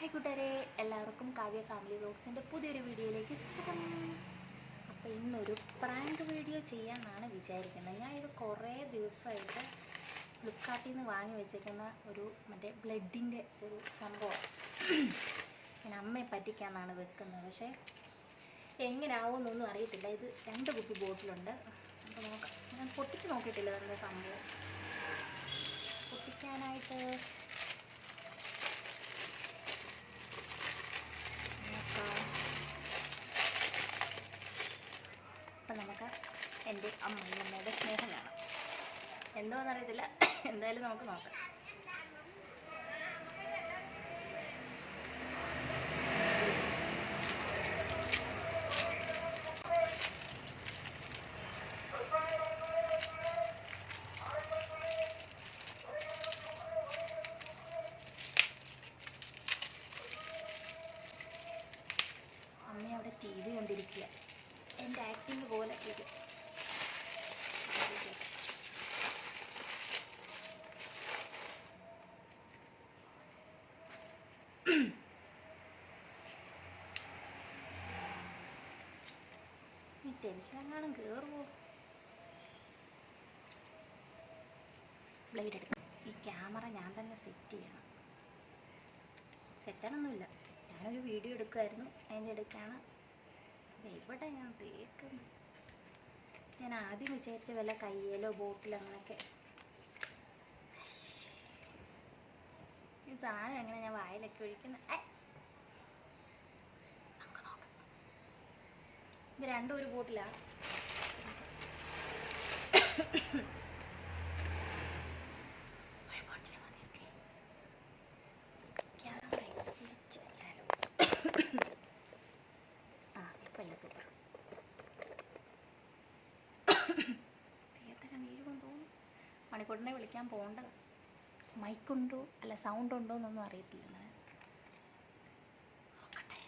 Hi കൂട്ടുകാരെ, എല്ലാവർക്കും Kavya family വ്ലോഗ്സിൻ്റെ പുതിയൊരു വീഡിയോയിലേക്ക് സ്വാഗതം. അപ്പോൾ ഇന്നൊരു പ്രാങ്ക് വീഡിയോ ചെയ്യാമെന്നാണ് വിചാരിക്കുന്നത്. ഞാൻ ഇത് കുറേ ദിവസമായിട്ട് ഫ്ലിപ്കാർട്ടിൽ നിന്ന് വാങ്ങി വെച്ചേക്കുന്ന ഒരു മറ്റേ ബ്ലഡിൻ്റെ ഒരു സംഭവം ഞാൻ അമ്മയെ പറ്റിക്കാമെന്നാണ് വെക്കുന്നത്. പക്ഷേ എങ്ങനെ ആവുമെന്നൊന്നും അറിയത്തില്ല. ഇത് 2 കുപ്പി ബോട്ടിലുണ്ട്. അപ്പോൾ നോക്കാം. ഞാൻ പൊട്ടിച്ച് നോക്കിയിട്ടില്ല അതിൻ്റെ സംഭവം. പൊട്ടിക്കാനായിട്ട് അപ്പം നമുക്ക് എൻ്റെ അമ്മയുടെ സ്നേഹം കാണാം. എന്തോന്നറിയത്തില്ല, എന്തായാലും നമുക്ക് നോക്കാം. അമ്മ അവിടെ TV കണ്ടിരിക്കുക. എൻ്റെ ആക്ടിങ് പോലെ ഇത് ഈ ടെൻഷൻ എങ്ങാനും കയറുമോ? ബ്ലേഡ് എടുക്കാം. ഈ ക്യാമറ ഞാൻ തന്നെ സെറ്റ് ചെയ്യണം. സെറ്റാനൊന്നുമില്ല, ഞാനൊരു വീഡിയോ എടുക്കുമായിരുന്നു, അതിൻ്റെ ഇടയ്ക്കാണ് എവിടെ ഞാൻ തേക്കുന്നത്. ഞാൻ ആദ്യം വിചാരിച്ച വല്ല കയ്യിലോ ബോട്ടിലോ അങ്ങനെയൊക്കെ. ഈ സാധനം എങ്ങനെ ഞാൻ വായിലൊക്കെ ഒഴിക്കുന്നത്? നമുക്ക് നോക്കാം. ഇത് രണ്ടും ഒരു ബോട്ടിലാണ്. ഒരു ബോട്ടിൽ മതി. ഓക്കെ, ക്യാമറ തിരിച്ച് വെച്ചാലോ? ഇപ്പല്ല, സൂപ്പർ. തീയത്തന്നെ വീഴുമെന്ന് തോന്നുന്നു. മണിക്കൂട്ടിനെ വിളിക്കാൻ പോകേണ്ടത്. മൈക്കുണ്ടോ അല്ല സൗണ്ട് ഉണ്ടോ എന്നൊന്നും അറിയത്തില്ല. നോക്കട്ടെ.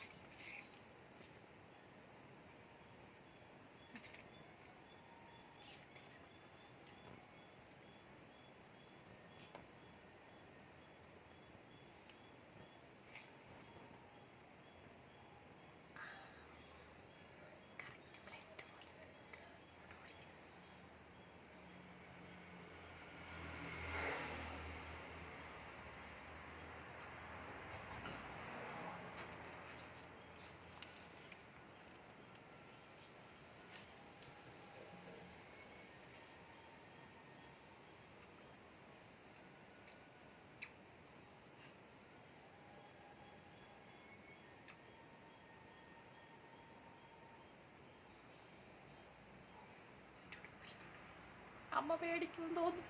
അമ്മ പേടിക്കും തോന്നും.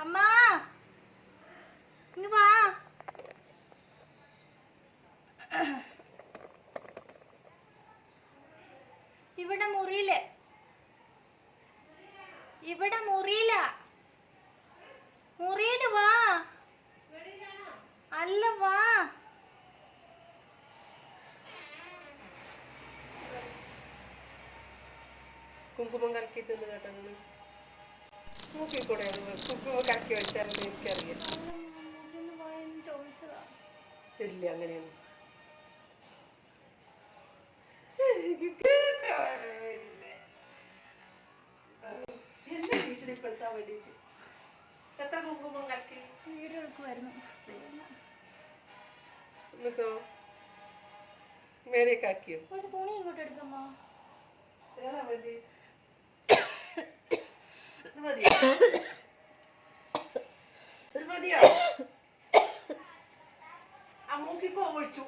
അമ്മ ഇങ്ങ് വാ. ഇവിടെ മുറിയില്, ഇവിടെ മുറിയില, മുറിയില് വാ. അല്ല, വാ. കുങ്കുമം കലക്കിയിട്ടുണ്ട് കേട്ടോ. നോക്കിക്കൂടെ? കുങ്കുമം കലക്കി വെച്ചാൽ എനിക്കറിയാം. ചോദിച്ചതാ. ഇല്ല, അങ്ങനെയൊന്നും എന്നെ ഭീഷണിപ്പെടുത്താൻ വേണ്ടിട്ട് എത്ര കുങ്കുമം കലക്കി വീഡിയോ എടുക്കുമായിരുന്നു. എന്നിട്ടോ മേലേക്ക് ആക്കിയോ? ഒരു തുണി ഇങ്ങോട്ട് എടുക്കമ്മോ. വേറെ വേണ്ടി ഇത് മതിയോ? ഇത് മതിയോ? ആ മൂക്കിക്കോ ഒഴിച്ചു.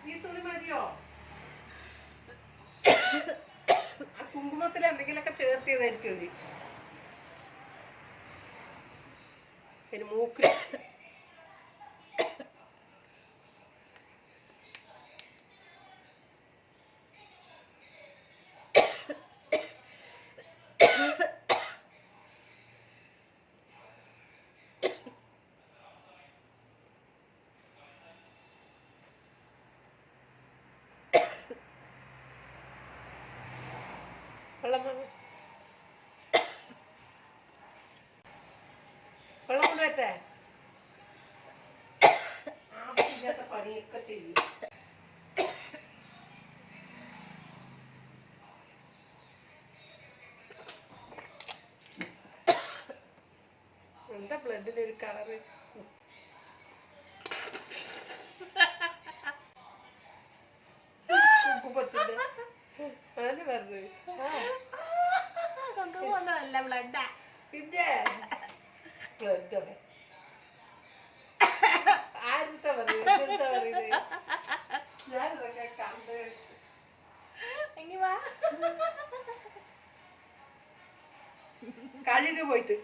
ഈ തുണി മതിയോ? ആ കുങ്കുമത്തിൽ എന്തെങ്കിലുമൊക്കെ ചേർത്തിയതായിരിക്കും അവര്. പിന്നെ മൂക്കിൽ വെള്ളം കൊണ്ടുവരട്ടെ? ആവശ്യമില്ലാത്ത പണിയൊക്കെ ചെയ്യും. എന്താ ബ്ലഡിന്റെ ഒരു കളറ്? കുങ്കുമത്തിന്റെ അതന്നെ പറഞ്ഞത്. കുങ്കുമൊന്നുമല്ല, ബ്ലഡാ. പിന്നെ ബ്ലഡ് ആരുടെ പറയുന്നത്? ഞാനിതൊക്കെ കണ്ട് എങ്കി വാ. കഴുകി പോയിട്ട്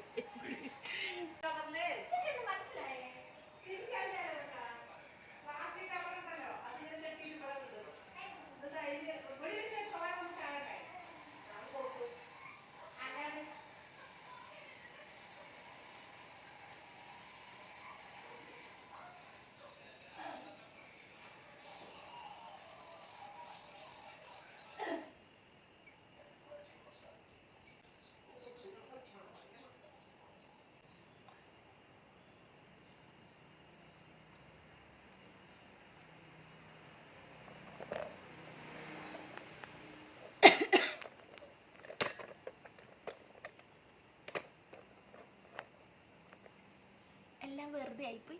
എല്ലാം വെറുതെ ആയിപ്പോയി.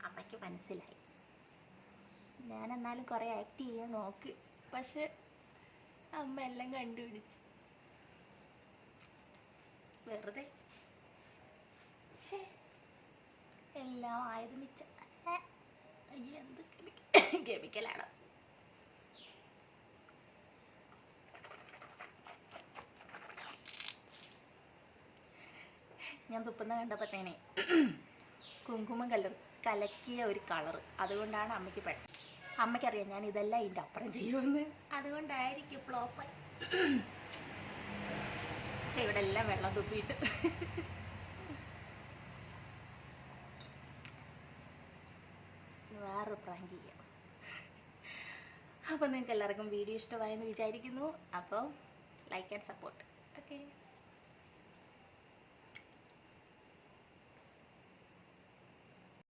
അമ്മയ്ക്ക് മനസ്സിലായി. ഞാൻ എന്നാലും കുറെ ആക്ട് ചെയ്യാൻ നോക്കി, പക്ഷെ അമ്മ എല്ലാം കണ്ടുപിടിച്ചു. വെറുതെ എല്ലാം ആയത് മിച്ച. എന്ത് കെമിക്കലാണ്. ഞാൻ തുപ്പുന്ന കണ്ടപ്പോഴത്തേനെ കുങ്കുമം കലക്കിയ ഒരു കളറ്. അതുകൊണ്ടാണ് അമ്മയ്ക്ക് അമ്മയ്ക്കറിയാം ഞാൻ ഇതെല്ലാം ഇതിൻ്റെ അപ്പുറം ചെയ്യുമെന്ന്. അതുകൊണ്ടായിരിക്കും ഫ്ലോപ്പ്. പക്ഷെ ഇവിടെ എല്ലാം വെള്ളം തുപ്പിയിട്ട് വേറൊരു പ്രാങ്ക് ചെയ്യാം. അപ്പോൾ നിങ്ങൾക്ക് എല്ലാവർക്കും വീഡിയോ ഇഷ്ടമായെന്ന് വിചാരിക്കുന്നു. അപ്പോൾ ലൈക്ക് ആൻഡ് സപ്പോർട്ട്. ഓക്കെ.